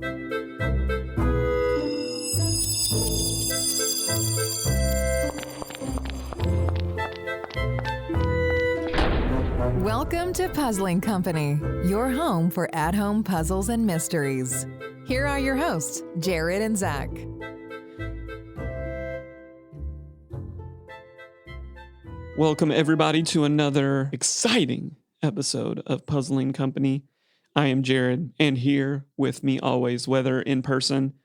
Welcome to Puzzling Company, your home for at-home puzzles and mysteries. Here are your hosts, Jared and Zach. Welcome, everybody, to another exciting episode of Puzzling Company. I am Jared, and here with me always, whether in person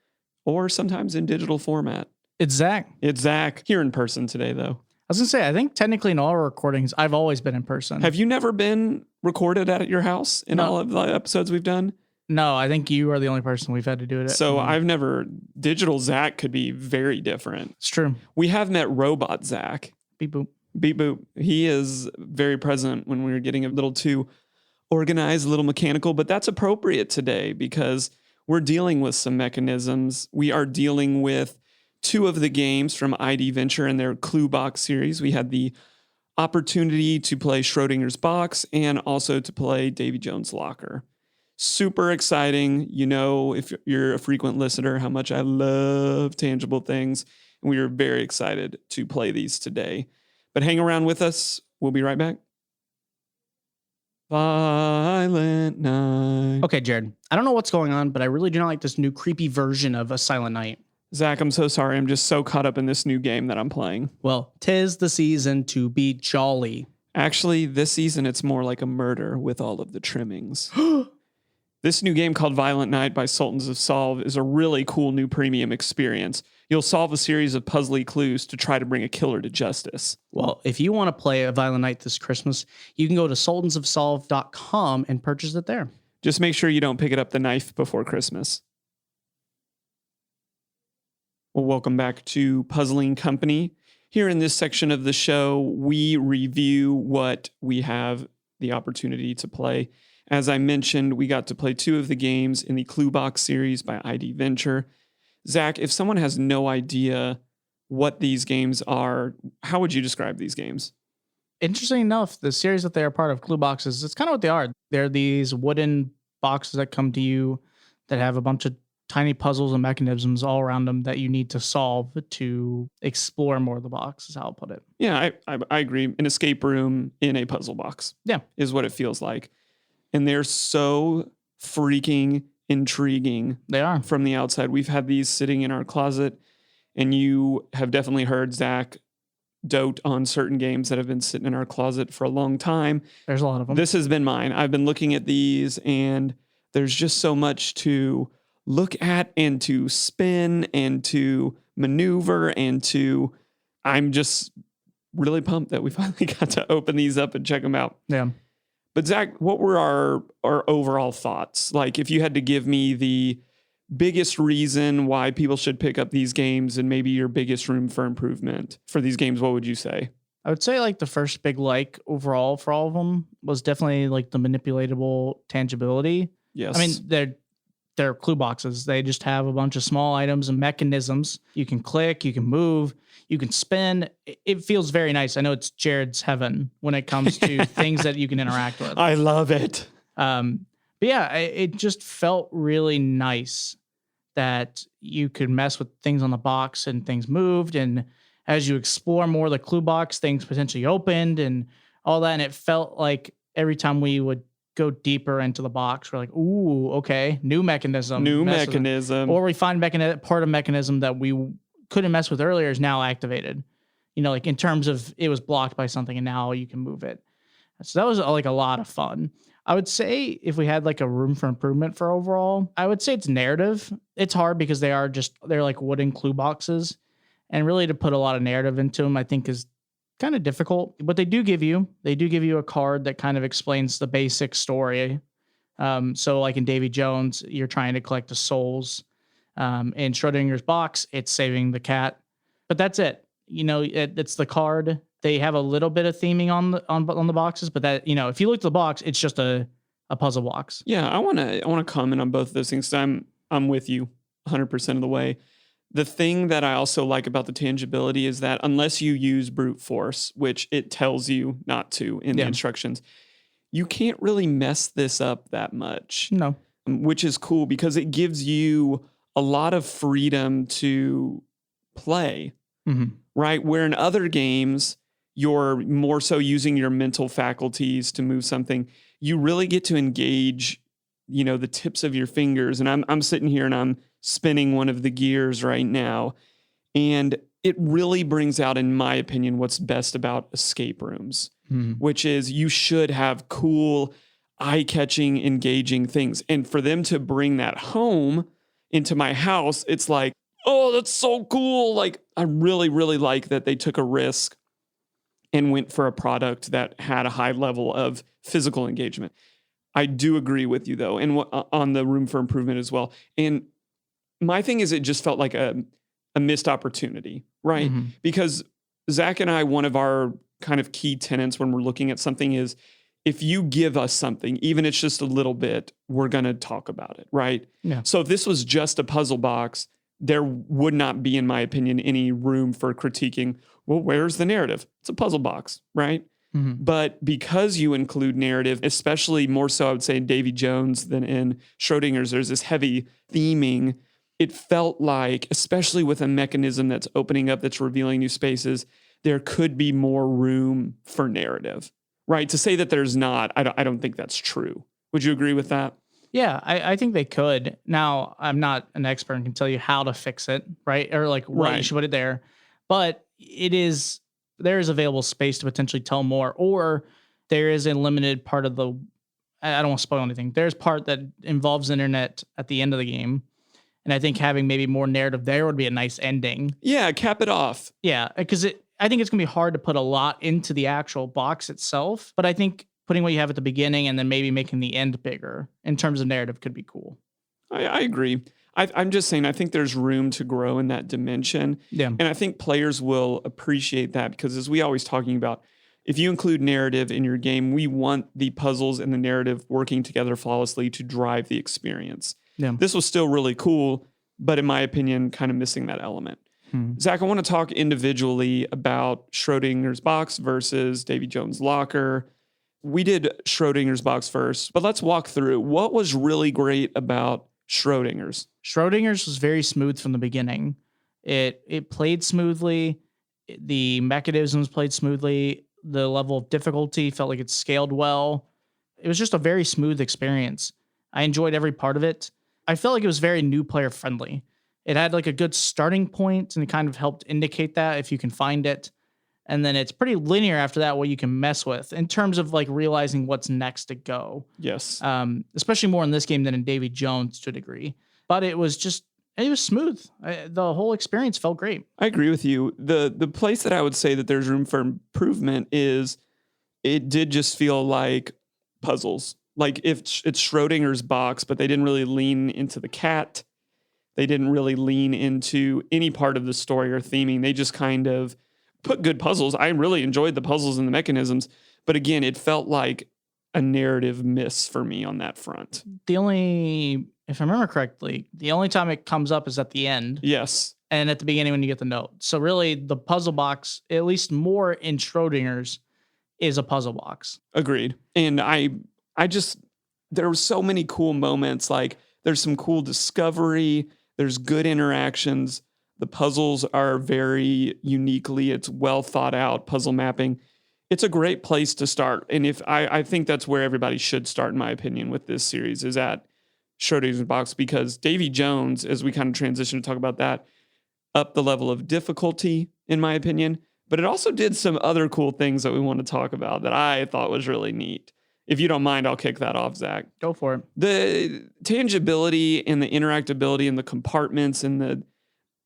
or sometimes in digital format. It's Zach. It's Zach, here in person today, though. I was going to say, I think technically in all our recordings, I've always been in person. Have you never been recorded at your house in all of the episodes we've done? No, I think you are the only person we've had to do it. So I've never, digital Zach could be very different. It's true. We have met robot Zach. Beep boop. Beep boop. He is very present when we were getting a little too organized, a little mechanical, but that's appropriate today because we're dealing with some mechanisms. We are dealing with two of the games from Idventure and their Clue Box series. We had the opportunity to play Schrodinger's Box and also to play Davy Jones' Locker. Super exciting. You know, if you're a frequent listener, how much I love tangible things. And we are very excited to play these today. But hang around with us. We'll be right back. Violent Night. Okay, Jared, I don't know what's going on, but I really do not like this new creepy version of A Silent Night. Zach, I'm so sorry. I'm just so caught up in this new game that I'm playing. Well, 'tis the season to be jolly. Actually, this season, it's more like a murder with all of the trimmings. This new game called Violent Night by Sultans of Solve is a really cool new premium experience. You'll solve a series of puzzly clues to try to bring a killer to justice. Well, if you want to play A Violent Night this Christmas, you can go to sultansofsolve.com and purchase it there. Just make sure you don't pick it up the knife before Christmas. Well, welcome back to Puzzling Company. Here in this section of the show, we review what we have the opportunity to play. As I mentioned, we got to play two of the games in the Clue Box series by Idventure. Zach, if someone has no idea what these games are, how would you describe these games? Interesting enough, the series that they are part of, Clue Boxes, it's kind of what they are. They're these wooden boxes that come to you that have a bunch of tiny puzzles and mechanisms all around them that you need to solve to explore more of the box, is how I'll put it. Yeah, I agree. An escape room in a puzzle box. Yeah. Is what it feels like. And they're so freaking intriguing. They are. From the outside. We've had these sitting in our closet, and you have definitely heard Zach dote on certain games that have been sitting in our closet for a long time. There's a lot of them. This has been mine. I've been looking at these, and there's just so much to look at and to spin and to maneuver and to, I'm just really pumped that we finally got to open these up and check them out. Yeah. But Zach, what were our overall thoughts? Like, if you had to give me the biggest reason why people should pick up these games and maybe your biggest room for improvement for these games, what would you say? I would say like the first big overall for all of them was definitely like the manipulatable tangibility. Yes. I mean, they're clue boxes. They just have a bunch of small items and mechanisms. You can click, you can move, you can spin. It feels very nice. I know it's Jared's heaven when it comes to things that you can interact with. I love it. But yeah, it just felt really nice that you could mess with things on the box and things moved. And as you explore more of the clue box, things potentially opened and all that. And it felt like every time we would go deeper into the box, we're like, ooh, okay, new mechanism. Or we find part of mechanism that we couldn't mess with earlier is now activated. You know, like in terms of it was blocked by something and now you can move it. So that was like a lot of fun. I would say if we had like a room for improvement for overall, I would say it's narrative. It's hard because they're like wooden clue boxes. And really to put a lot of narrative into them, I think is kind of difficult. But they do give you a card that kind of explains the basic story. So like in Davy Jones, you're trying to collect the souls. In Schrodinger's Box, it's saving the cat. But that's it. You know, it's the card. They have a little bit of theming on the boxes, but that, you know, if you look at the box, it's just a puzzle box. Yeah, I want to comment on both of those things. I'm with you 100% of the way. The thing that I also like about the tangibility is that unless you use brute force, which it tells you not to in the instructions, you can't really mess this up that much. No. which is cool because it gives you a lot of freedom to play, right? Where in other games, you're more so using your mental faculties to move something. You really get to engage, the tips of your fingers. And I'm sitting here and I'm spinning one of the gears right now. And it really brings out, in my opinion, what's best about escape rooms, which is you should have cool, eye-catching, engaging things. And for them to bring that home into my house, it's like, oh, that's so cool. Like, I really, really like that they took a risk and went for a product that had a high level of physical engagement. I do agree with you, though, and on the room for improvement as well. And my thing is, it just felt like a missed opportunity, right? Because Zach and I, one of our kind of key tenets when we're looking at something is, if you give us something, even if it's just a little bit, we're going to talk about it, right? Yeah. So if this was just a puzzle box, there would not be, in my opinion, any room for critiquing, well, where's the narrative? It's a puzzle box, right? But because you include narrative, especially more so, I would say in Davy Jones than in Schrodinger's, there's this heavy theming. It felt like, especially with a mechanism that's opening up, that's revealing new spaces, there could be more room for narrative, right? To say that there's not, I don't think that's true. Would you agree with that? Yeah, I think they could. Now, I'm not an expert and can tell you how to fix it, right? Or like what you should put it there. But there is available space to potentially tell more, or there is a limited part of I don't want to spoil anything. There's part that involves internet at the end of the game. And I think having maybe more narrative there would be a nice ending. Yeah, cap it off. Yeah, because I think it's going to be hard to put a lot into the actual box itself. But I think putting what you have at the beginning and then maybe making the end bigger in terms of narrative could be cool. I agree. I'm just saying, I think there's room to grow in that dimension. Yeah. And I think players will appreciate that because, as we always talking about, if you include narrative in your game, we want the puzzles and the narrative working together flawlessly to drive the experience. Yeah. This was still really cool, but in my opinion, kind of missing that element. Zach, I want to talk individually about Schrodinger's box versus Davy Jones' locker. We did Schrodinger's box first, but let's walk through what was really great about Schrodinger's. Schrodinger's was very smooth from the beginning. It played smoothly. The mechanisms played smoothly. The level of difficulty felt like it scaled well. It was just a very smooth experience. I enjoyed every part of it. I felt like it was very new player friendly. It had like a good starting point and it kind of helped indicate that if you can find it. And then it's pretty linear after that, what you can mess with in terms of like realizing what's next to go. Yes. Especially more in this game than in Davy Jones to a degree. But it was smooth. The whole experience felt great. I agree with you. The place that I would say that there's room for improvement is it did just feel like puzzles. Like if it's Schrodinger's box, but they didn't really lean into the cat. They didn't really lean into any part of the story or theming. They just kind of put good puzzles. I really enjoyed the puzzles and the mechanisms. But again, it felt like a narrative miss for me on that front. If I remember correctly, the only time it comes up is at the end. Yes. And at the beginning when you get the note. So really the puzzle box, at least more in Schrodinger's, is a puzzle box. Agreed. And I just, there were so many cool moments. Like there's some cool discovery. There's good interactions. The puzzles are very uniquely, it's well thought out puzzle mapping. It's a great place to start. And if I think that's where everybody should start, in my opinion, with this series is at Schrodinger's box, because Davy Jones, as we kind of transition to talk about that, upped the level of difficulty, in my opinion. But it also did some other cool things that we want to talk about that I thought was really neat. If you don't mind, I'll kick that off, Zach. Go for it. The tangibility and the interactability and the compartments and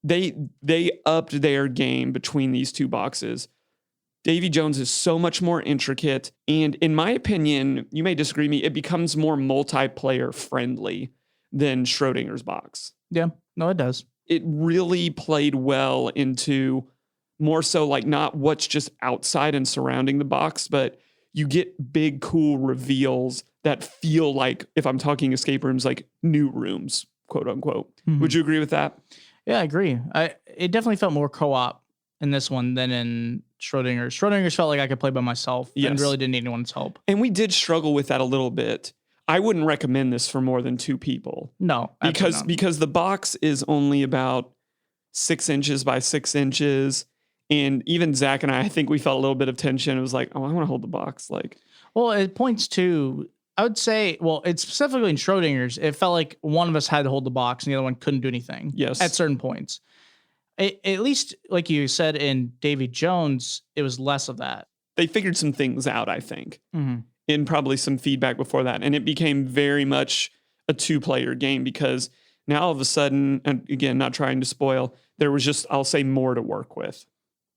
they upped their game between these two boxes. Davy Jones is so much more intricate. And in my opinion, you may disagree with me, it becomes more multiplayer friendly than Schrodinger's box. Yeah, no, it does. It really played well into more so like not what's just outside and surrounding the box, but you get big, cool reveals that feel like, if I'm talking escape rooms, like new rooms, quote unquote. Mm-hmm. Would you agree with that? Yeah, I agree. It definitely felt more co-op in this one than in Schrodinger's. Schrodinger's felt like I could play by myself and really didn't need anyone's help. And we did struggle with that a little bit. I wouldn't recommend this for more than 2 people. No, Because the box is only about 6 inches by 6 inches. And even Zach and I think we felt a little bit of tension. It was like, oh, I want to hold the box. Like, well, it points to, I would say, well, it's specifically in Schrodinger's, it felt like one of us had to hold the box and the other one couldn't do anything. Yes. At certain points. At least, like you said, in Davy Jones, it was less of that. They figured some things out, I think, and probably some feedback before that. And it became very much a 2-player game because now all of a sudden, and again, not trying to spoil, there was just, I'll say, more to work with.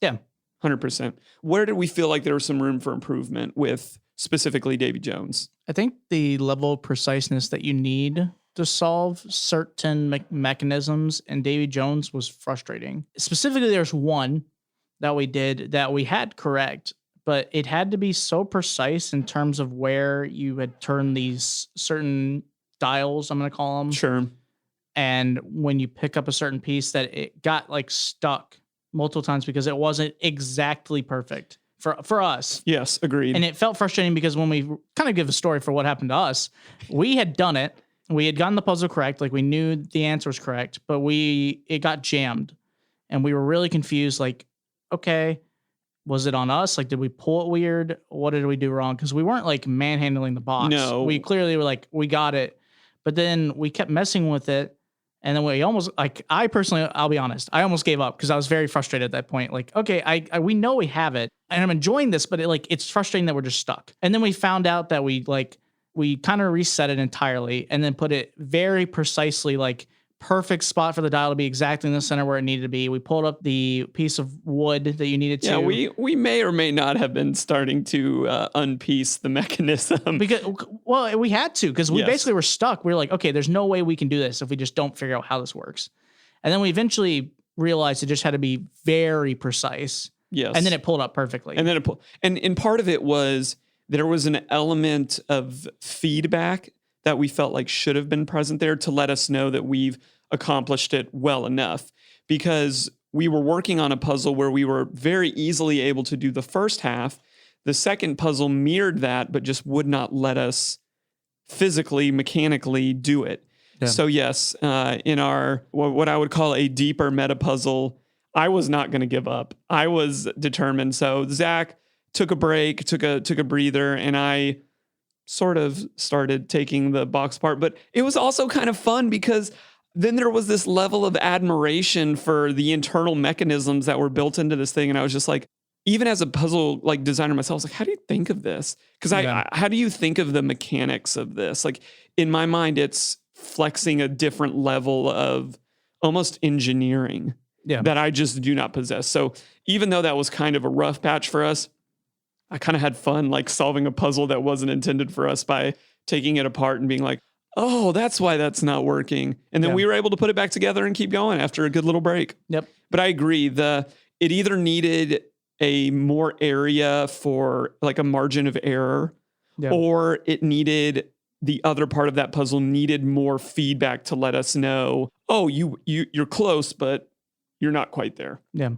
Yeah. 100%. Where did we feel like there was some room for improvement with specifically Davy Jones? I think the level of preciseness that you need to solve certain mechanisms in Davy Jones was frustrating. Specifically, there's one that we did that we had correct, but it had to be so precise in terms of where you had turned these certain dials, I'm going to call them. Sure. And when you pick up a certain piece that it got like stuck multiple times because it wasn't exactly perfect for us. Yes, agreed. And it felt frustrating because when we kind of give a story for what happened to us, we had done it. We had gotten the puzzle correct. Like we knew the answer was correct, but it got jammed and we were really confused. Like, okay, was it on us? Like, did we pull it weird? What did we do wrong? Because we weren't like manhandling the box. No. We clearly were like, we got it. But then we kept messing with it. And then we almost, like, I personally, I'll be honest, I almost gave up because I was very frustrated at that point. Like, okay, we know we have it and I'm enjoying this, but it's frustrating that we're just stuck. And then we found out that we kind of reset it entirely and then put it very precisely, like perfect spot for the dial to be exactly in the center where it needed to be. We pulled up the piece of wood that you needed to. Yeah, we may or may not have been starting to unpiece the mechanism. Well, we had to because we basically were stuck. We were like, okay, there's no way we can do this if we just don't figure out how this works. And then we eventually realized it just had to be very precise. Yes. And then it pulled up perfectly. And then and part of it was there was an element of feedback that we felt like should have been present there to let us know that we've accomplished it well enough, because we were working on a puzzle where we were very easily able to do the first half. The second puzzle mirrored that, but just would not let us physically, mechanically do it. Yeah. So yes, in our, what I would call a deeper meta puzzle, I was not going to give up. I was determined. So Zach took a break, took a breather, and I sort of started taking the box apart. But it was also kind of fun because then there was this level of admiration for the internal mechanisms that were built into this thing. And I was just like, even as a puzzle like designer myself, I was like, how do you think of this? Because how do you think of the mechanics of this? Like in my mind, it's flexing a different level of almost engineering that I just do not possess. So even though that was kind of a rough patch for us, I kind of had fun like solving a puzzle that wasn't intended for us by taking it apart and being like, oh, that's why that's not working. And then we were able to put it back together and keep going after a good little break. Yep. But I agree, it either needed a more area for like a margin of error, or it needed the other part of that puzzle needed more feedback to let us know, oh, you're close, but you're not quite there. Yeah.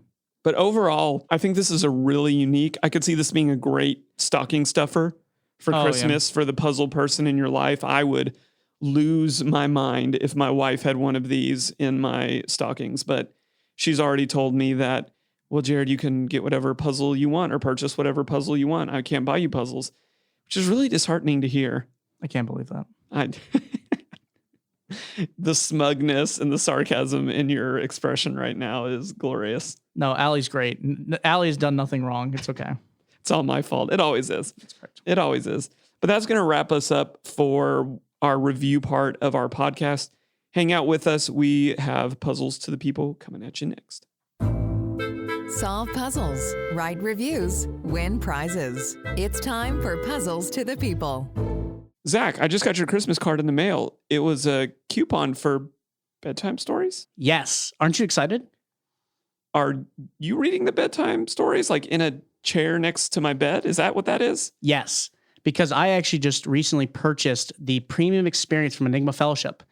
But overall, I think this is a really unique, I could see this being a great stocking stuffer for Christmas for the puzzle person in your life. I would lose my mind if my wife had one of these in my stockings, but she's already told me that, well, Jared, you can get whatever puzzle you want or purchase whatever puzzle you want. I can't buy you puzzles, which is really disheartening to hear. I can't believe that. The smugness and the sarcasm in your expression right now is glorious. No, Allie's great. Allie's done nothing wrong. It's okay. It's all my fault. It always is. That's correct. It always is. But that's going to wrap us up for our review part of our podcast. Hang out with us. We have Puzzles to the People coming at you next. Solve puzzles, write reviews, win prizes. It's time for Puzzles to the People. Zach, I just got your Christmas card in the mail. It was a coupon for bedtime stories. Yes. Aren't you excited? Are you reading the bedtime stories like in a chair next to my bed? Is that what that is? Yes, because I actually just recently purchased the premium experience from Enigma Fellowship.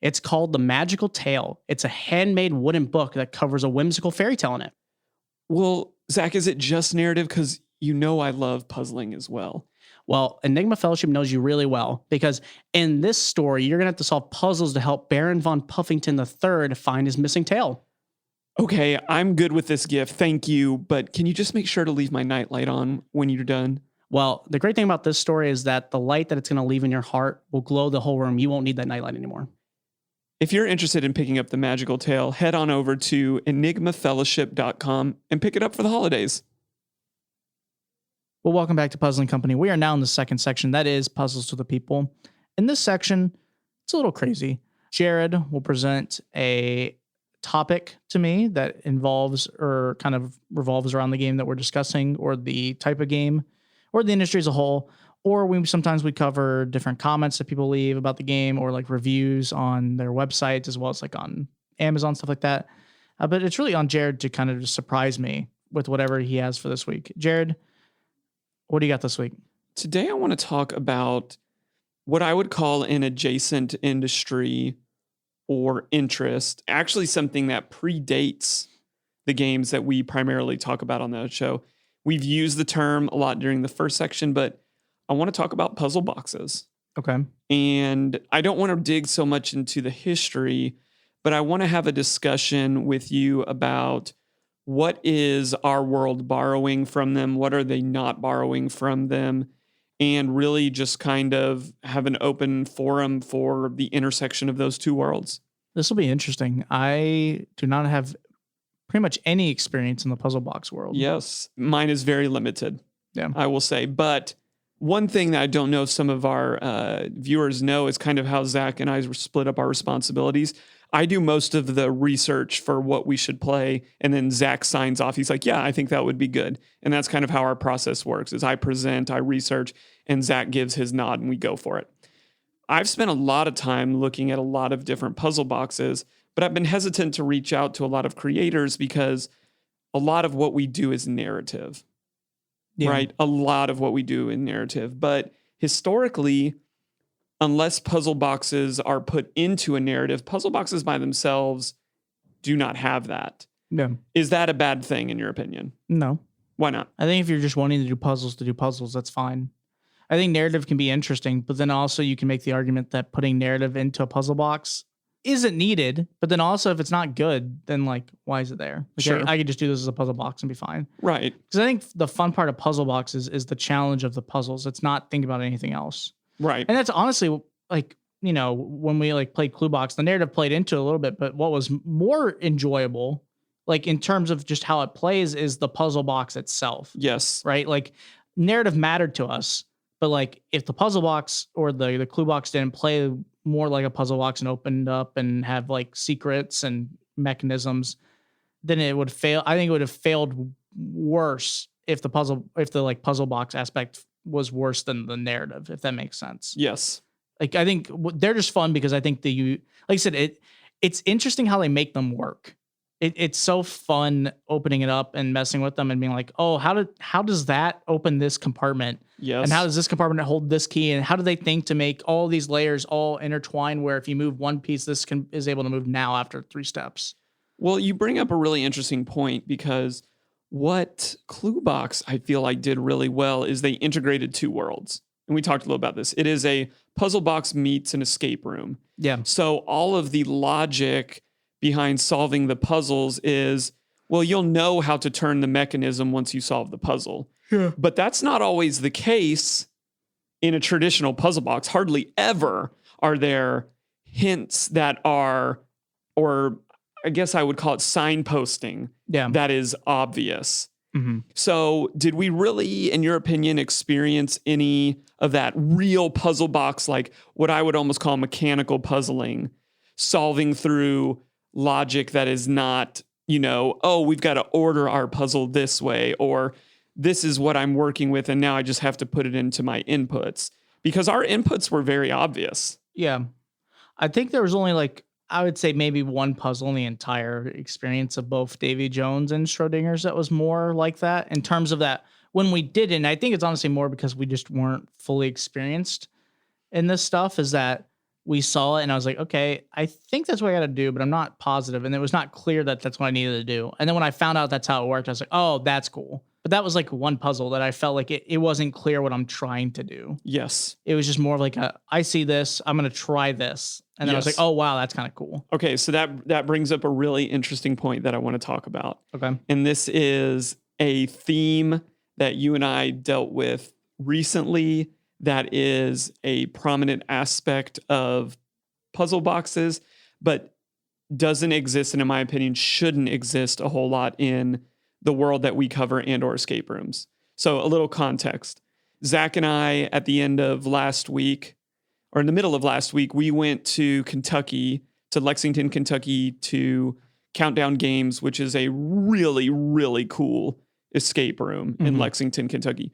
It's called The Magical Tale. It's a handmade wooden book that covers a whimsical fairy tale in it. Well, Zach, is it just narrative? Because you know I love puzzling as well. Well, Enigma Fellowship knows you really well because in this story, you're going to have to solve puzzles to help Baron von Puffington III find his missing tail. Okay, I'm good with this gift. Thank you. But can you just make sure to leave my nightlight on when you're done? Well, the great thing about this story is that the light that it's going to leave in your heart will glow the whole room. You won't need that nightlight anymore. If you're interested in picking up the magical tale, head on over to enigmafellowship.com and pick it up for the holidays. Well, welcome back to Puzzling Company. We are now in the second section. That is Puzzles to the People. In this section, it's a little crazy. Jared will present a topic to me that involves or kind of revolves around the game that we're discussing or the type of game or the industry as a whole. Or sometimes we cover different comments that people leave about the game or like reviews on their websites as well as like on Amazon, stuff like that. But it's really on Jared to kind of just surprise me with whatever he has for this week. Jared, what do you got this week? Today, I want to talk about what I would call an adjacent industry or interest, actually something that predates the games that we primarily talk about on the show. We've used the term a lot during the first section, but I want to talk about puzzle boxes. Okay. And I don't want to dig so much into the history, but I want to have a discussion with you about what is our world borrowing from them? What are they not borrowing from them? And really just kind of have an open forum for the intersection of those two worlds. This will be interesting. I do not have pretty much any experience in the puzzle box world. Yes, mine is very limited, Yeah. I will say. But one thing that I don't know if some of our viewers know is kind of how Zach and I split up our responsibilities. I do most of the research for what we should play, and then Zach signs off. He's like, yeah, I think that would be good. And that's kind of how our process works, is I present, I research, and Zach gives his nod, and we go for it. I've spent a lot of time looking at a lot of different puzzle boxes, but I've been hesitant to reach out to a lot of creators because a lot of what we do is narrative, right? A lot of what we do in narrative. But historically, unless puzzle boxes are put into a narrative, puzzle boxes by themselves do not have that. No. Is that a bad thing in your opinion? No. Why not? I think if you're just wanting to do puzzles, that's fine. I think narrative can be interesting, but then also you can make the argument that putting narrative into a puzzle box isn't needed. But then also if it's not good, then like, why is it there? Like, Sure. I could just do this as a puzzle box and be fine. Right. Because I think the fun part of puzzle boxes is the challenge of the puzzles. It's not thinking about anything else. Right. And that's honestly like, you know, when we like played Clue Box, the narrative played into it a little bit, but what was more enjoyable, like in terms of just how it plays, is the puzzle box itself. Yes. Right? Like narrative mattered to us, but like if the puzzle box or the Clue Box didn't play more like a puzzle box and opened up and have like secrets and mechanisms, then it would fail. I think it would have failed worse if the puzzle box aspect was worse than the narrative, if that makes sense. Yes. Like I think they're just fun because I think like I said, it's interesting how they make them work. It's so fun opening it up and messing with them and being like, oh, how does that open this compartment? Yes. And how does this compartment hold this key? And how do they think to make all these layers all intertwine where if you move one piece, this is able to move now after 3 steps? Well, you bring up a really interesting point because what Clue Box I feel like did really well is they integrated 2 worlds. And we talked a little about this. It is a puzzle box meets an escape room. Yeah. So all of the logic behind solving the puzzles is, well, you'll know how to turn the mechanism once you solve the puzzle. Yeah. But that's not always the case in a traditional puzzle box. Hardly ever are there hints that are, or I guess I would call it signposting, that is obvious. Mm-hmm. So did we really, in your opinion, experience any of that real puzzle box, like what I would almost call mechanical puzzling, solving through logic that is not, oh, we've got to order our puzzle this way, or this is what I'm working with, and now I just have to put it into my inputs? Because our inputs were very obvious. Yeah. I think there was only I would say maybe one puzzle in the entire experience of both Davy Jones and Schrodinger's that was more like that in terms of that when we didn't. I think it's honestly more because we just weren't fully experienced in this stuff, is that we saw it and I was like, okay, I think that's what I got to do, but I'm not positive. And it was not clear that that's what I needed to do. And then when I found out that's how it worked, I was like, oh, that's cool. But that was like one puzzle that I felt like it wasn't clear what I'm trying to do. Yes. It was just more of like I see this, I'm going to try this. And then I was like, Yes. oh, wow, that's kind of cool. Okay, so that brings up a really interesting point that I want to talk about. Okay. And this is a theme that you and I dealt with recently that is a prominent aspect of puzzle boxes, but doesn't exist, and in my opinion, shouldn't exist a whole lot in the world that we cover and or escape rooms. So a little context. Zach and I, at the end of last week, or in the middle of last week, we went to Kentucky, to Lexington, Kentucky, to Countdown Games, which is a really, really cool escape room in Lexington, Kentucky.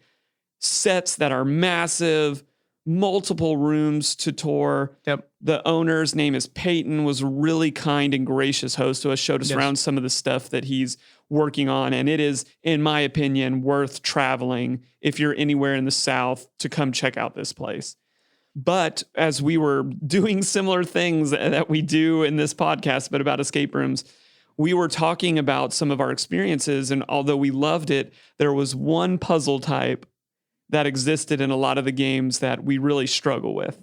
Sets that are massive, multiple rooms to tour. Yep. The owner's name is Peyton, was a really kind and gracious host to us, showed us around some of the stuff that he's working on. And it is, in my opinion, worth traveling if you're anywhere in the South to come check out this place. But as we were doing similar things that we do in this podcast, but about escape rooms, we were talking about some of our experiences. And although we loved it, there was one puzzle type that existed in a lot of the games that we really struggle with.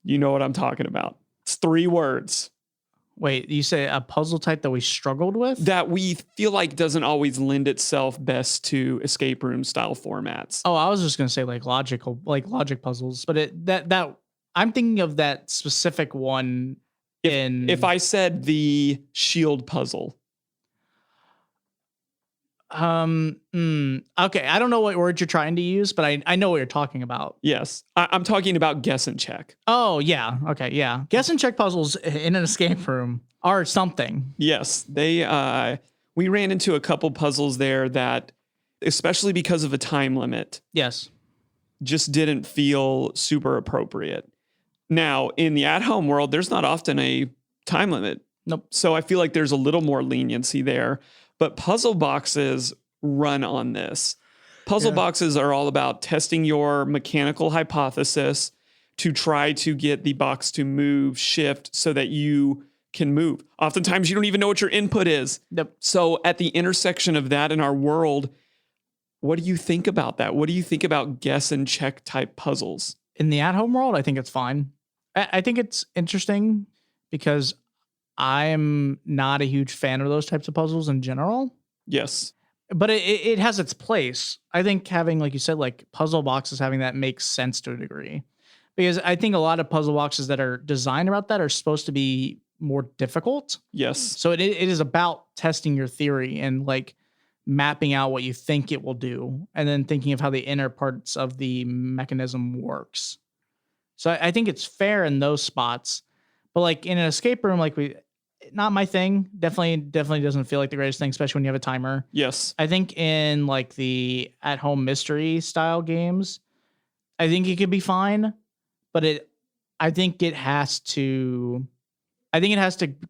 You know what I'm talking about. It's 3 words. Wait, you say a puzzle type that we struggled with? That we feel like doesn't always lend itself best to escape room style formats. Oh, I was just gonna say like logic puzzles, but that I'm thinking of that specific one. If I said the shield puzzle, okay, I don't know what word you're trying to use, but I know what you're talking about. yes, I'm talking about guess and check. Oh yeah, okay, yeah. Guess and check puzzles in an escape room are something. Yes, we ran into a couple puzzles there that, especially because of a time limit, Yes. just didn't feel super appropriate. Now, in the at-home world, there's not often a time limit. Nope. So I feel like there's a little more leniency there. But puzzle boxes run on this. Puzzle boxes are all about testing your mechanical hypothesis to try to get the box to move, shift, so that you can move. Oftentimes, you don't even know what your input is. Yep. So at the intersection of that in our world, what do you think about that? What do you think about guess and check type puzzles? In the at-home world, I think it's fine. I think it's interesting because I'm not a huge fan of those types of puzzles in general, Yes. but it has its place. I think having, like you said, like puzzle boxes, having that makes sense to a degree, because I think a lot of puzzle boxes that are designed about that are supposed to be more difficult. Yes. So it is about testing your theory and like mapping out what you think it will do, and then thinking of how the inner parts of the mechanism works. So I think it's fair in those spots, but like in an escape room, like not my thing. Definitely doesn't feel like the greatest thing, especially when you have a timer. Yes. I think in like the at-home mystery style games, I think it could be fine, but I think it has to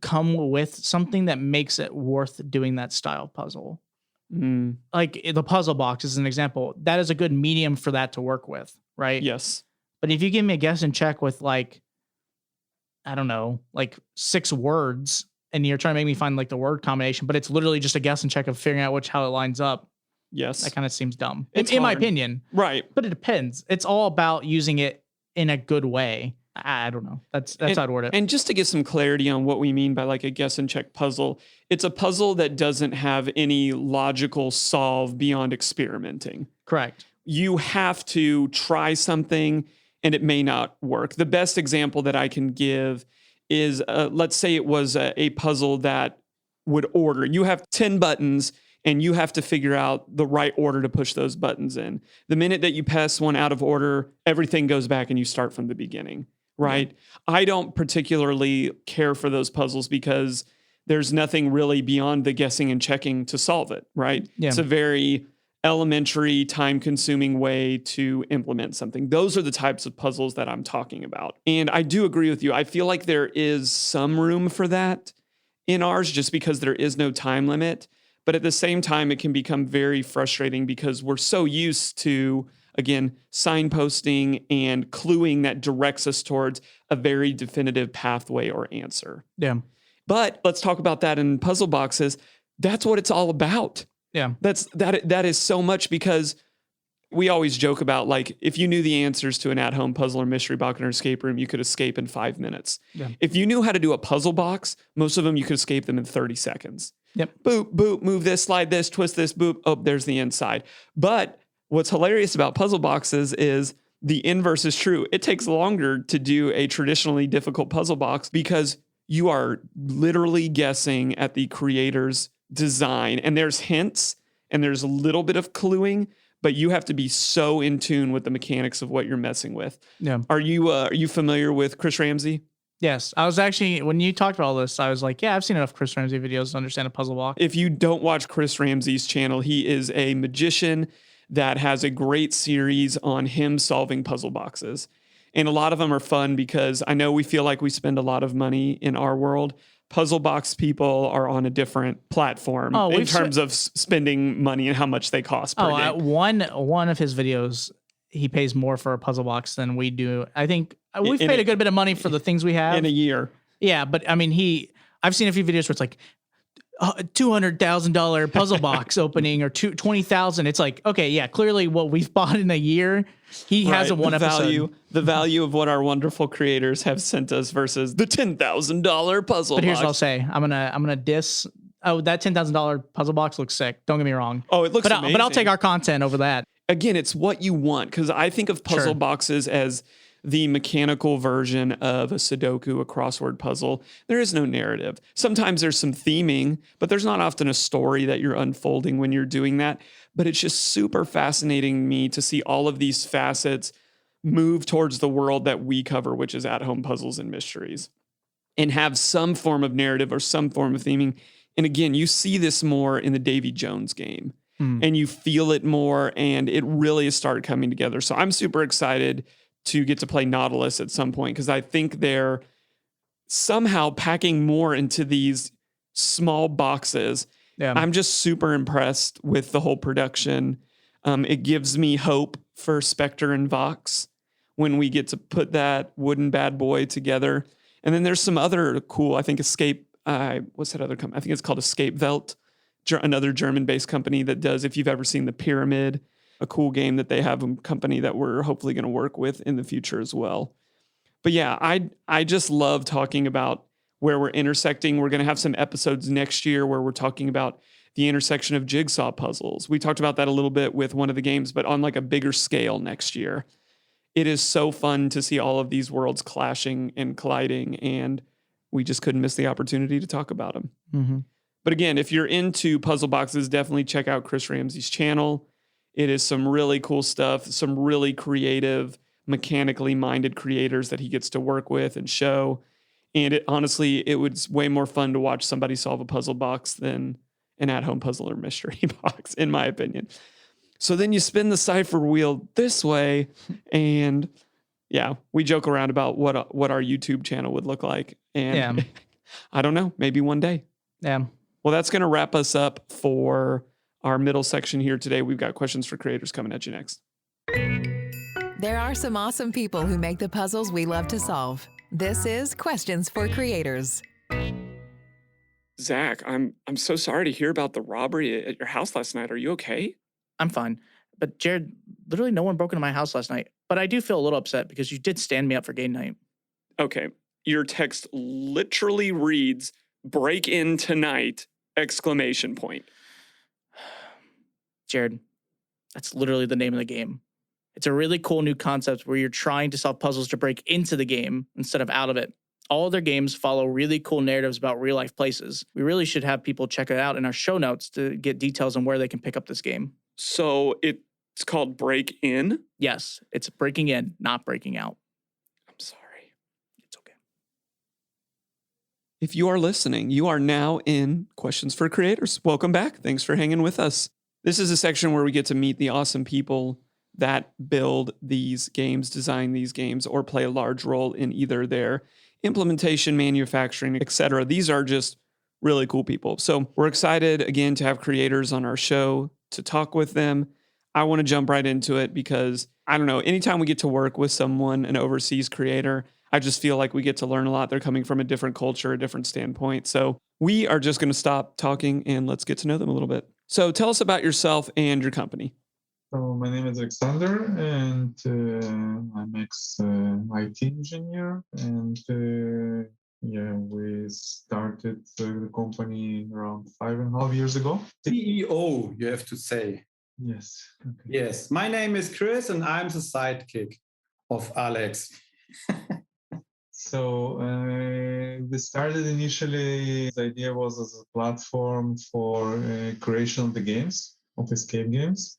come with something that makes it worth doing that style puzzle. Like the puzzle box is an example. That is a good medium for that to work with, right? Yes. But if you give me a guess and check with like, I don't know, like 6 words, and you're trying to make me find like the word combination, but it's literally just a guess and check of figuring out how it lines up. Yes. That kind of seems dumb, It's in my hard. opinion. Right. But it depends. It's all about using it in a good way. I don't know. That's how I'd word it. And just to get some clarity on what we mean by like a guess and check puzzle, it's a puzzle that doesn't have any logical solve beyond experimenting. Correct. You have to try something and it may not work. The best example that I can give is, let's say it was a puzzle that would order. You have 10 buttons and you have to figure out the right order to push those buttons in. The minute that you pass one out of order, everything goes back and you start from the beginning, right? Yeah. I don't particularly care for those puzzles because there's nothing really beyond the guessing and checking to solve it, right? Yeah. It's a very elementary, time-consuming way to implement something. Those are the types of puzzles that I'm talking about. And I do agree with you. I feel like there is some room for that in ours just because there is no time limit. But at the same time, it can become very frustrating because we're so used to, again, signposting and cluing that directs us towards a very definitive pathway or answer. Yeah. But let's talk about that in puzzle boxes. That's what it's all about. Yeah. That is so much, because we always joke about, like, if you knew the answers to an at-home puzzle or mystery box or escape room, you could escape in 5 minutes. Yeah. If you knew how to do a puzzle box, most of them you could escape them in 30 seconds. Yep. Boop, boop, move this, slide this, twist this, boop. Oh, there's the inside. But what's hilarious about puzzle boxes is the inverse is true. It takes longer to do a traditionally difficult puzzle box, because you are literally guessing at the creator's design. And there's hints and there's a little bit of cluing, but you have to be so in tune with the mechanics of what you're messing with. Yeah. Are you familiar with Chris Ramsey? Yes. I was actually, when you talked about all this, I was like, yeah, I've seen enough Chris Ramsey videos to understand a puzzle box. If you don't watch Chris Ramsey's channel, he is a magician that has a great series on him solving puzzle boxes. And a lot of them are fun, because I know we feel like we spend a lot of money in our world. Puzzle box people are on a different platform in terms of spending money and how much they cost per day. One of his videos, he pays more for a puzzle box than we do. I think we've paid a good bit of money for the things we have in a year. Yeah, but I mean, I've seen a few videos where it's like $200,000 puzzle box opening, or $20,000. It's like, okay, yeah, clearly what we've bought in a year, he hasn't one episode. The value of what our wonderful creators have sent us versus the $10,000 puzzle box. But here's what I'll say: I'm gonna diss. Oh, that $10,000 puzzle box looks sick. Don't get me wrong. Oh, it looks amazing. But I'll take our content over that. Again, it's what you want, because I think of puzzle boxes as the mechanical version of a Sudoku, a crossword puzzle. There is no narrative. Sometimes there's some theming, but there's not often a story that you're unfolding when you're doing that. But it's just super fascinating me to see all of these facets move towards the world that we cover, which is at-home puzzles and mysteries, and have some form of narrative or some form of theming. And again, you see this more in the Davy Jones game, and you feel it more, and it really has started coming together. So I'm super excited to get to play Nautilus at some point, because I think they're somehow packing more into these small boxes. Yeah. I'm just super impressed with the whole production. It gives me hope for Spectre and Vox when we get to put that wooden bad boy together. And then there's some other cool, I think what's that other company? I think it's called Escape Welt, another German-based company that does, if you've ever seen The Pyramid, a cool game that they have, a company that we're hopefully going to work with in the future as well. But yeah, I just love talking about where we're intersecting. We're going to have some episodes next year where we're talking about the intersection of jigsaw puzzles. We talked about that a little bit with one of the games, but on like a bigger scale next year. It is so fun to see all of these worlds clashing and colliding, and we just couldn't miss the opportunity to talk about them. Mm-hmm. But again, if you're into puzzle boxes, definitely check out Chris Ramsey's channel. It is some really cool stuff, some really creative, mechanically minded creators that he gets to work with and show. And honestly, it was way more fun to watch somebody solve a puzzle box than an at-home puzzle or mystery box, in my opinion. So then you spin the cipher wheel this way, and yeah, we joke around about what our YouTube channel would look like. And I don't know, maybe one day. Yeah. Well, that's going to wrap us up for our middle section here today. We've got questions for creators coming at you next. There are some awesome people who make the puzzles we love to solve. This is Questions for Creators. Zach, I'm so sorry to hear about the robbery at your house last night. Are you okay? I'm fine. But Jared, literally no one broke into my house last night. But I do feel a little upset because you did stand me up for game night. Okay. Your text literally reads, "break in tonight!" ! Jared, that's literally the name of the game. It's a really cool new concept where you're trying to solve puzzles to break into the game instead of out of it. All of their games follow really cool narratives about real life places. We really should have people check it out in our show notes to get details on where they can pick up this game. So it's called Break In? Yes, it's breaking in, not breaking out. I'm sorry. It's okay. If you are listening, you are now in Questions for Creators. Welcome back. Thanks for hanging with us. This is a section where we get to meet the awesome people that build these games, design these games, or play a large role in either their implementation, manufacturing, etc. These are just really cool people. So we're excited, again, to have creators on our show to talk with them. I want to jump right into it because, I don't know, anytime we get to work with someone, an overseas creator, I just feel like we get to learn a lot. They're coming from a different culture, a different standpoint. So we are just going to stop talking and let's get to know them a little bit. So tell us about yourself and your company. So my name is Alexander, and I'm ex-IT engineer, and yeah, we started the company around 5.5 years ago. CEO, you have to say. Yes. Okay. Yes, my name is Chris, and I'm the sidekick of Alex. So we started initially, the idea was as a platform for creation of the games, of escape games.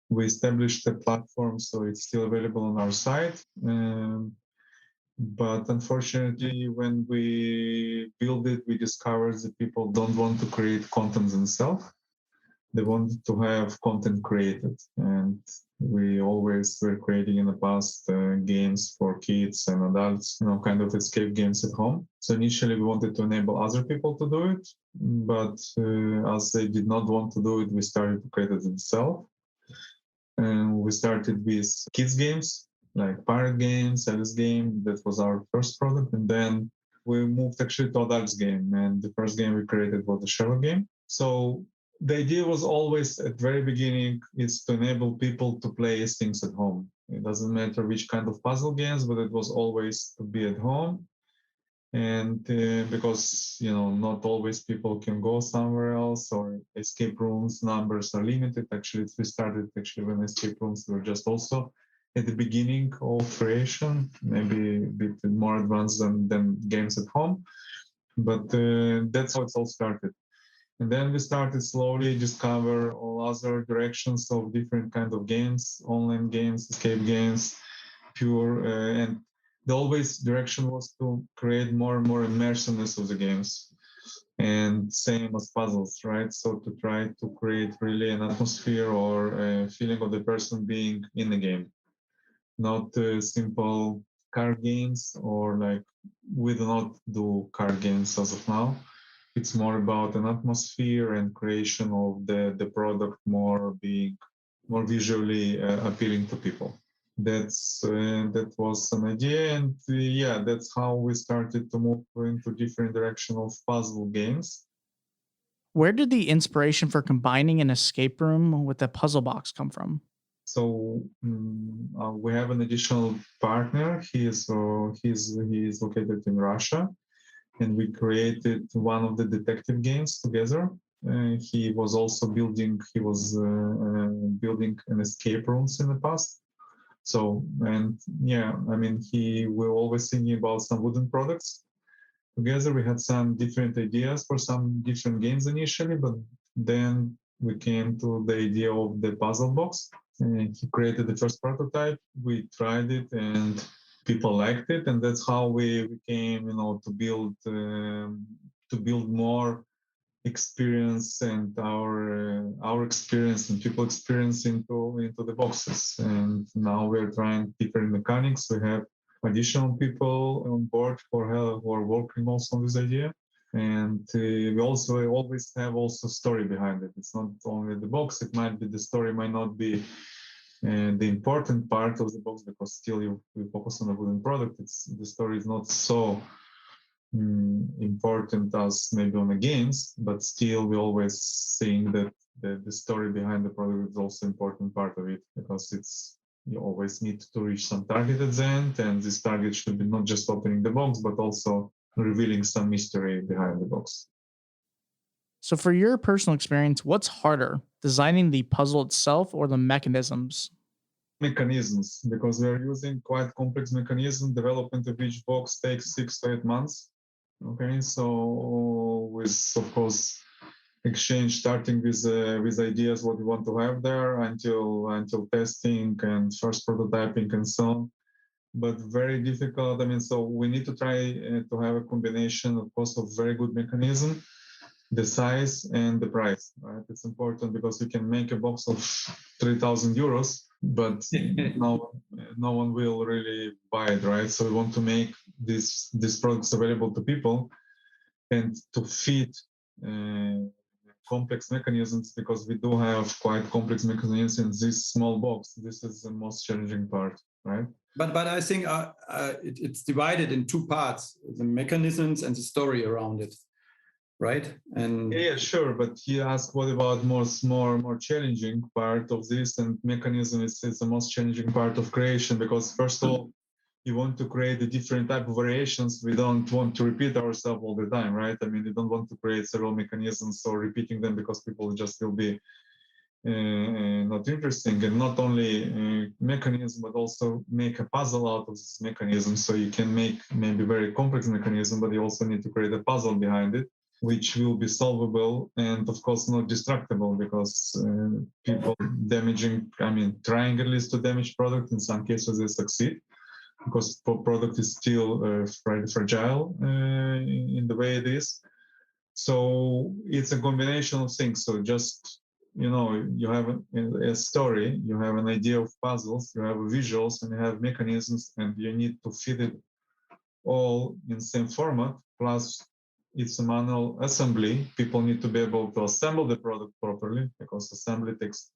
We established the platform, so it's still available on our site. But unfortunately, when we build it, we discovered that people don't want to create content themselves. They want to have content created. And we always were creating in the past games for kids and adults, kind of escape games at home. So initially we wanted to enable other people to do it, but as they did not want to do it, we started to create it themselves. And we started with kids games, like pirate games, Alice game. That was our first product. And then we moved actually to adults game. And the first game we created was the Sherlock game. So the idea was always at the very beginning is to enable people to play things at home. It doesn't matter which kind of puzzle games, but it was always to be at home. And because not always people can go somewhere else, or escape rooms numbers are limited. Actually, we started when escape rooms were just also at the beginning of creation, maybe a bit more advanced than games at home, but that's how it all started. And then we started slowly discover all other directions of different kind of games, online games, escape games, pure, and the always direction was to create more and more immersiveness of the games. And same as puzzles, right? So to try to create really an atmosphere or a feeling of the person being in the game, not simple card games, or like we do not do card games as of now. It's more about an atmosphere and creation of the product more being more visually appealing to people. That was an idea, and yeah, that's how we started to move into different direction of puzzle games. Where did the inspiration for combining an escape room with a puzzle box come from? So we have an additional partner. He is located in Russia, and we created one of the detective games together. He was also building an escape rooms in the past. So, and yeah, I mean, we're always thinking about some wooden products. Together, we had some different ideas for some different games initially, but then we came to the idea of the puzzle box. And he created the first prototype. We tried it, and people liked it, and that's how we came, to build more experience and our experience and people experience into the boxes. And now we're trying different mechanics. We have additional people on board who are working also on this idea. And we also always have also story behind it. It's not only the box. It might be the story might not be the important part of the box, because still we focus on the wooden product. The story is not so important as maybe on the games, but still we always saying that the story behind the product is also important part of it, because you always need to reach some target at the end, and this target should be not just opening the box, but also revealing some mystery behind the box. So, for your personal experience, what's harder, designing the puzzle itself or the mechanisms? Mechanisms, because we are using quite complex mechanism. Development of each box takes 6 to 8 months. Okay, so with, of course, exchange starting with ideas what we want to have there until testing and first prototyping and so on. But very difficult. I mean, so we need to try to have a combination, of course, of very good mechanism, the size and the price. Right, it's important because you can make a box of 3,000 euros, but no one will really buy it, right? So we want to make these products available to people and to fit complex mechanisms, because we do have quite complex mechanisms in this small box. This is the most challenging part, right? But I think it's divided in two parts: the mechanisms and the story around it. right? And yeah, sure. But he asked, what about more challenging part of this? And mechanism is the most challenging part of creation, because first of all, you want to create a different type of variations. We don't want to repeat ourselves all the time, right? I mean, you don't want to create several mechanisms or repeating them, because people just will be not interesting. And not only mechanism, but also make a puzzle out of this mechanism. So you can make maybe very complex mechanism, but you also need to create a puzzle behind it, which will be solvable and of course not destructible, because people trying at least to damage product. In some cases they succeed, because product is still fragile in the way it is. So it's a combination of things. So just, you have a story, you have an idea of puzzles, you have visuals, and you have mechanisms, and you need to fit it all in same format. Plus, it's a manual assembly. People need to be able to assemble the product properly, because assembly takes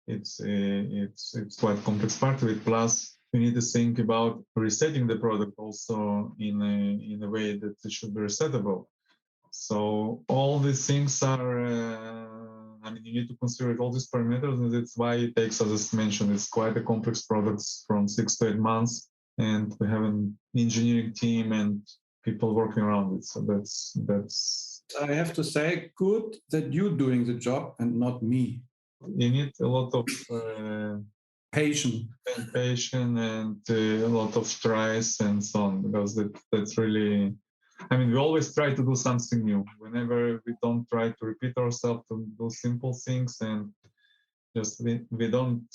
it's quite complex part of it. Plus, you need to think about resetting the product also in a way that it should be resettable. So all these things are, you need to consider all these parameters, and that's why it takes, as I mentioned, it's quite a complex product from 6 to 8 months, and we have an engineering team and people working around it. So that's. I have to say, good that you're doing the job and not me. You need a lot of patience and a lot of tries and so on, because that's really. We always try to do something new. Whenever we don't try to repeat ourselves, to do simple things, and just we don't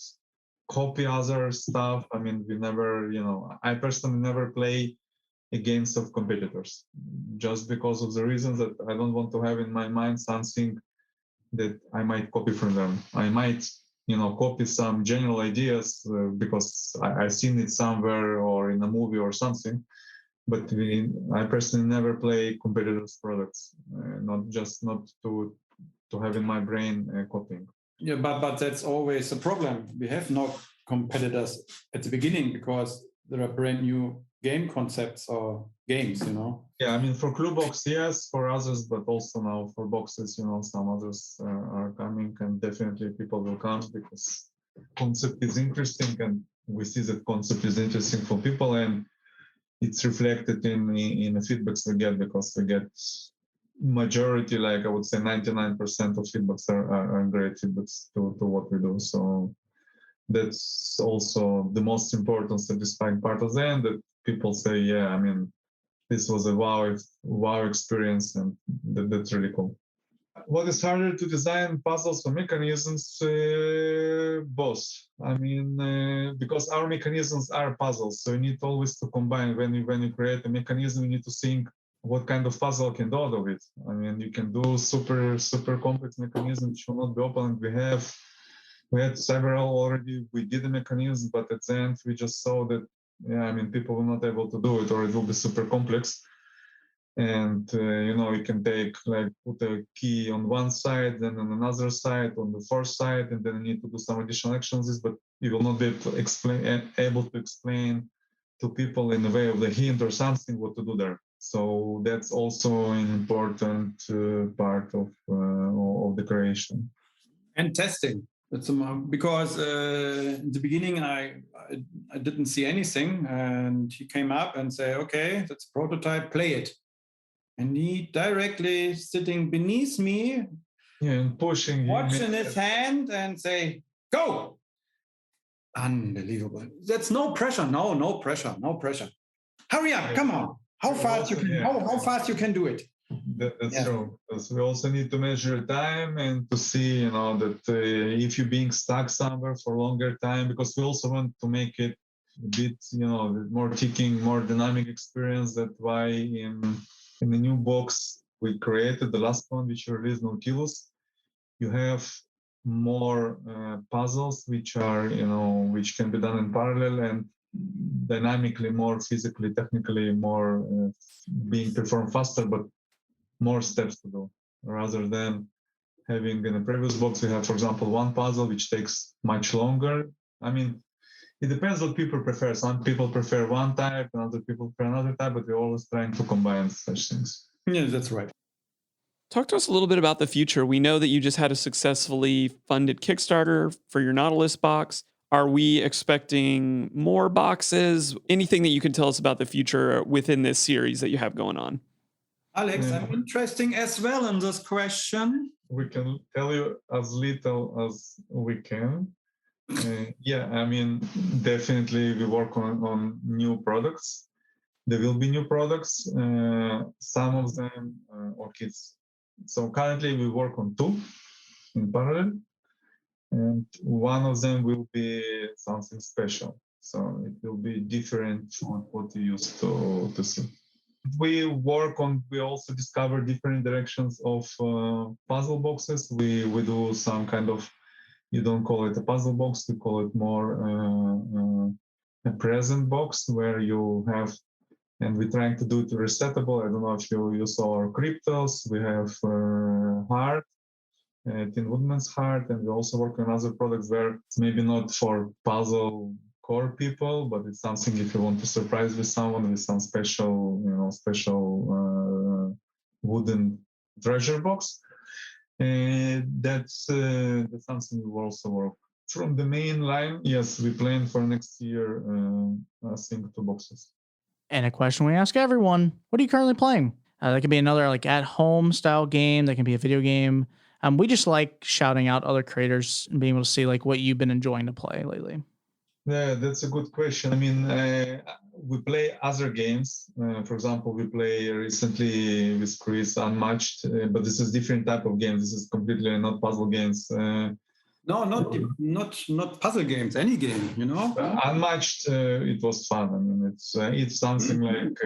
copy other stuff. We never, I personally never play against of competitors, just because of the reasons that I don't want to have in my mind something that I might copy from them. I might, copy some general ideas because I've seen it somewhere or in a movie or something. But I personally never play competitors' products, not to have in my brain copying. Yeah, but that's always a problem. We have no competitors at the beginning, because there are brand new game concepts or games, Yeah, for Cluebox, yes, for others, but also now for boxes, some others are coming, and definitely people will come, because concept is interesting, and we see that concept is interesting for people, and it's reflected in the feedbacks we get, because we get majority, like I would say 99% of feedbacks are great feedbacks to what we do. So that's also the most important satisfying part of the end, that people say, yeah, this was a wow experience, and that's really cool. What is harder to design, puzzles or mechanisms? Both. Because our mechanisms are puzzles, so you need always to combine. When you create a mechanism, you need to think what kind of puzzle can do out of it. You can do super complex mechanisms which will not be open. We had several already. We did a mechanism, but at the end we just saw that people were not able to do it, or it will be super complex. And you can put a key on one side, then on another side, on the fourth side, and then you need to do some additional actions. But you will not be able to explain to people in the way of the hint or something what to do there. So that's also an important part of the creation. And testing. That's because in the beginning I didn't see anything, and he came up and said, "Okay, that's a prototype. Play it." And he directly sitting beneath me, and pushing, watching his hand, and say, "Go!" Unbelievable. That's no pressure. No pressure. Hurry up! Come on. How fast you can do it? That's true. Because we also need to measure time and to see, that if you're being stuck somewhere for a longer time, because we also want to make it a bit, more ticking, more dynamic experience. That's why in the new box we created, the last one which released, Nautilus, you have more puzzles which are, which can be done in parallel and dynamically, more physically, technically, more being performed faster, but more steps to do, rather than having in the previous box we have, for example, one puzzle which takes much longer. It depends what people prefer. Some people prefer one type, and other people prefer another type, but we're always trying to combine such things. Yeah, that's right. Talk to us a little bit about the future. We know that you just had a successfully funded Kickstarter for your Nautilus box. Are we expecting more boxes? Anything that you can tell us about the future within this series that you have going on? Alex, I'm interesting as well in this question. We can tell you as little as we can. Definitely we work on new products. There will be new products. Some of them orchids. So currently we work on 2 in parallel, and one of them will be something special. So it will be different from what you used to see. We also discover different directions of puzzle boxes. We do some kind of, you don't call it a puzzle box, we call it more a present box where you have, and we're trying to do it resettable. I don't know if you saw our cryptos. We have heart, Tin Woodman's heart, and we also work on other products where it's maybe not for puzzle core people, but it's something if you want to surprise with someone with some special wooden treasure box. That's something we will also work. From the main line, yes, we plan for next year, I think 2 boxes. And a question we ask everyone: what are you currently playing? That could be another like at-home style game. That can be a video game. We just like shouting out other creators and being able to see like what you've been enjoying to play lately. Yeah, that's a good question. We play other games. For example, we play recently with Chris Unmatched, but this is different type of game. This is completely not puzzle games. No, not puzzle games. Any game, Unmatched, it was fun. It's something like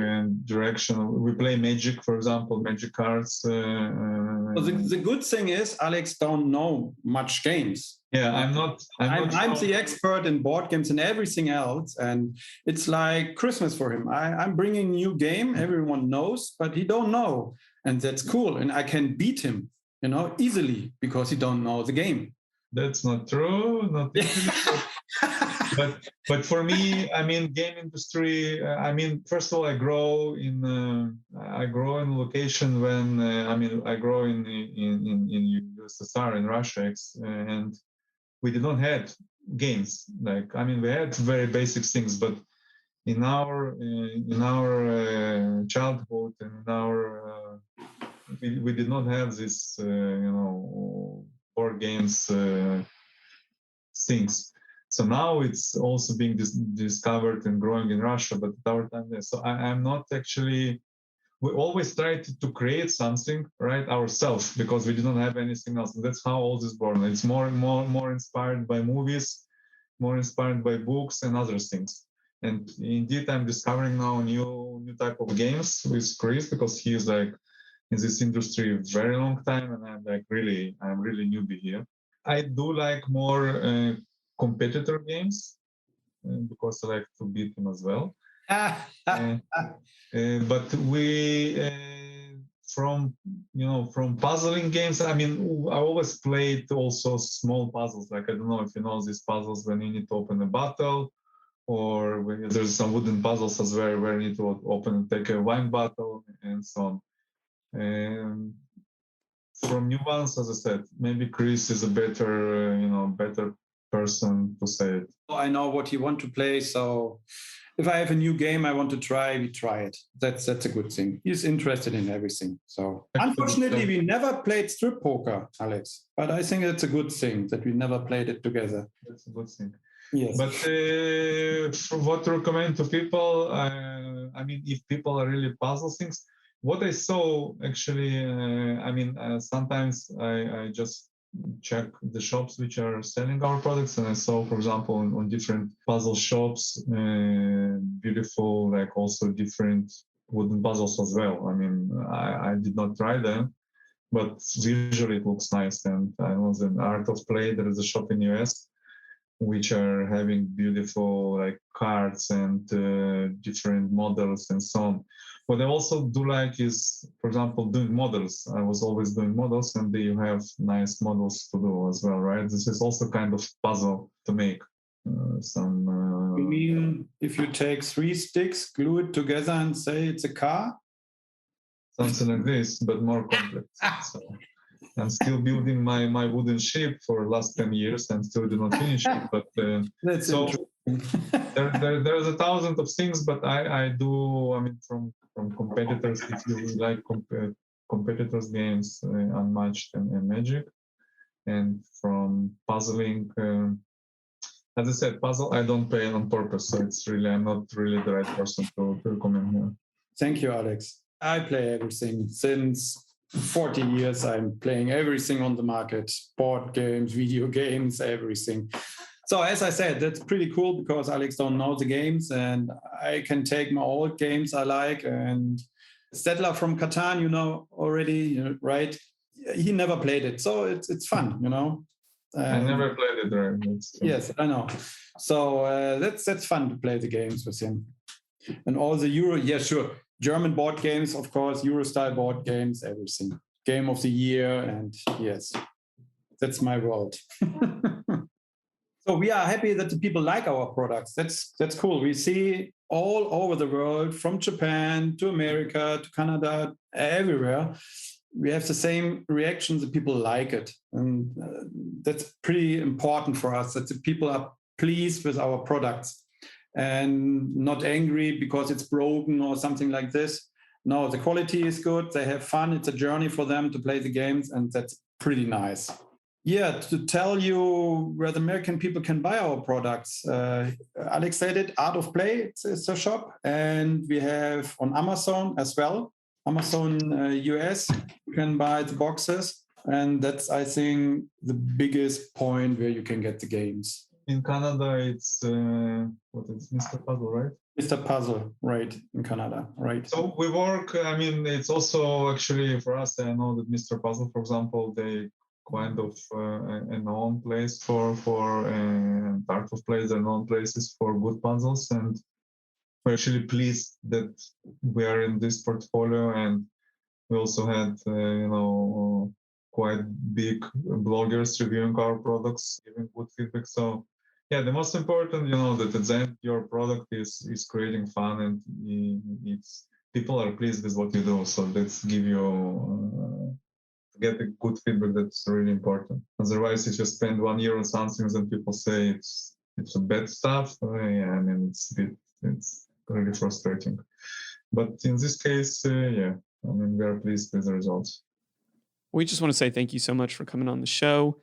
direction. We play Magic, for example, Magic cards. The good thing is Alex don't know much games. Yeah, I'm not the expert in board games and everything else, and it's like Christmas for him. I'm bringing a new game, everyone knows, but he don't know, and that's cool. And I can beat him, easily because he don't know the game. That's not true. Not easily. But for me, game industry. First of all, I grow in a location when I grow in USSR in Russia, and we did not have games. We had very basic things, but in our childhood and in our we did not have this board games things. So now it's also being discovered and growing in Russia, but at our time there. So I'm not actually. We always tried to create something right ourselves because we didn't have anything else. And that's how all this born. It's more inspired by movies, more inspired by books and other things. And indeed, I'm discovering now new type of games with Chris because he is like in this industry a very long time, and I'm really newbie here. I do like more competitor games because I like to beat him as well. But we from puzzling games. I always played also small puzzles. Like I don't know if you know these puzzles when you need to open a bottle, or when there's some wooden puzzles as well where you need to open and take a wine bottle and so on. From new ones, as I said, maybe Chris is a better person to say it. I know what you want to play, so if I have a new game I want to try, we try it. That's a good thing. He's interested in everything. So unfortunately, we never played strip poker, Alex. But I think it's a good thing that we never played it together. That's a good thing. Yes. But what to recommend to people? If people are really puzzle things, what I saw actually, sometimes I just check the shops which are selling our products, and I saw, for example, on different puzzle shops, beautiful, like also different wooden puzzles as well. I did not try them, but visually it looks nice. And I was in Art of Play. There is a shop in US which are having beautiful like cards and different models and so on. What I also do like is, for example, doing models. I was always doing models, and you have nice models to do as well, right? This is also kind of puzzle to make. You mean if you take 3 sticks, glue it together, and say it's a car? something like this, but more complex. So I'm still building my wooden ship for last 10 years and still do not finish it. But That's so interesting. there's a thousand of things, but I do, I mean, from competitors, if you like competitors games, Unmatched and Magic, and from puzzling, as I said, puzzle I don't play on purpose, so it's really, I'm not really the right person to recommend here. Thank you, Alex. I play everything. Since 40 years, I'm playing everything on the market, board games, video games, everything. So as I said, that's pretty cool because Alex don't know the games and I can take my old games I like. And Settler from Catan, you know already, right? He never played it. So it's fun, you know. I never played it, right? Yes, I know. So that's fun to play the games with him. And all the Euro, yeah, sure. German board games, of course, Euro-style board games, everything. Game of the year, and yes, that's my world. So we are happy that the people like our products. That's cool. We see all over the world, from Japan to America to Canada, everywhere. We have the same reactions. The people like it, and that's pretty important for us. That the people are pleased with our products and not angry because it's broken or something like this. No, the quality is good. They have fun. It's a journey for them to play the games, and that's pretty nice. Yeah, to tell you where the American people can buy our products, Alex said it, Art of Play, it's a shop. And we have on Amazon as well, Amazon US, you can buy the boxes. And that's, I think, the biggest point where you can get the games. In Canada, it's Mr. Puzzle, right? Mr. Puzzle, right, in Canada, right. So we work, I mean, it's also actually for us, I know that Mr. Puzzle, for example, they kind of a known place for Art of Plays are known places for good puzzles, and we're actually pleased that we are in this portfolio. And we also had quite big bloggers reviewing our products, giving good feedback. So yeah, the most important, that at the end your product is creating fun, and it's people are pleased with what you do. So let's give you get a good feedback. That's really important. Otherwise, if you spend 1 year on something and people say it's a bad stuff, yeah, I mean it's really frustrating. But in this case, yeah, I mean we are pleased with the results. We just want to say thank you so much for coming on the show.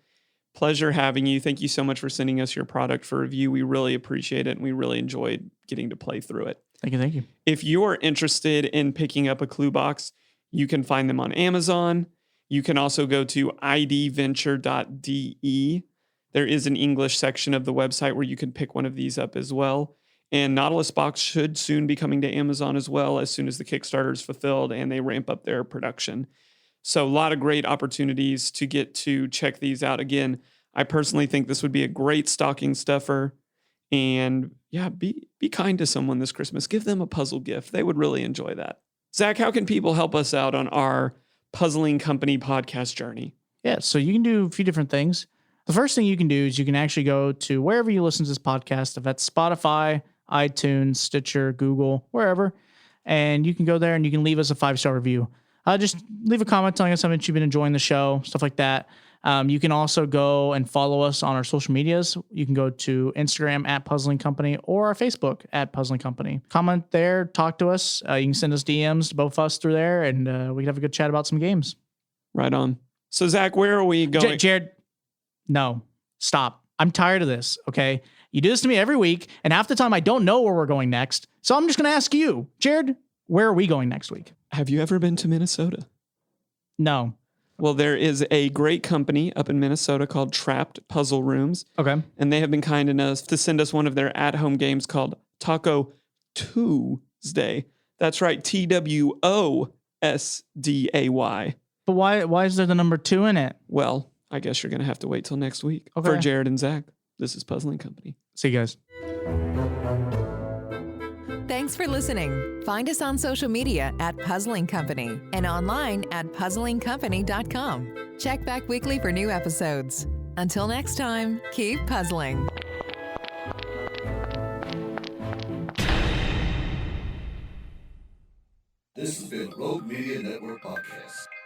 Pleasure having you. Thank you so much for sending us your product for review. We really appreciate it, and we really enjoyed getting to play through it. Thank you. If you're interested in picking up a clue box, you can find them on Amazon. You can also go to Idventure.de. There is an English section of the website where you can pick one of these up as well. And Nautilus Box should soon be coming to Amazon as well, as soon as the Kickstarter is fulfilled and they ramp up their production. So a lot of great opportunities to get to check these out. Again, I personally think this would be a great stocking stuffer. And yeah, be kind to someone this Christmas. Give them a puzzle gift. They would really enjoy that. Zach, how can people help us out on our Puzzling Company podcast journey? Yeah, so you can do a few different things. The first thing you can do is you can actually go to wherever you listen to this podcast, if that's Spotify, iTunes, Stitcher, Google, wherever, and you can go there and you can leave us a 5-star review. Just leave a comment telling us how much you've been enjoying the show, stuff like that. You can also go and follow us on our social medias. You can go to Instagram @Puzzling Company or our Facebook @Puzzling Company. Comment there, talk to us. You can send us DMs to both of us through there, and we can have a good chat about some games. Right on. So, Zach, where are we going? Jared, no, stop. I'm tired of this, okay? You do this to me every week, and half the time I don't know where we're going next. So I'm just going to ask you, Jared, where are we going next week? Have you ever been to Minnesota? No. Well, there is a great company up in Minnesota called Trapped Puzzle Rooms. Okay. And they have been kind enough to send us one of their at-home games called Taco Tuesday. That's right, TWOSDAY. But why is there the number 2 in it? Well, I guess you're going to have to wait till next week. Okay. For Jared and Zach, this is Puzzling Company. See you guys. Thanks for listening. Find us on social media @Puzzling Company and online at puzzlingcompany.com. Check back weekly for new episodes. Until next time, keep puzzling. This has been Rogue Media Network podcast.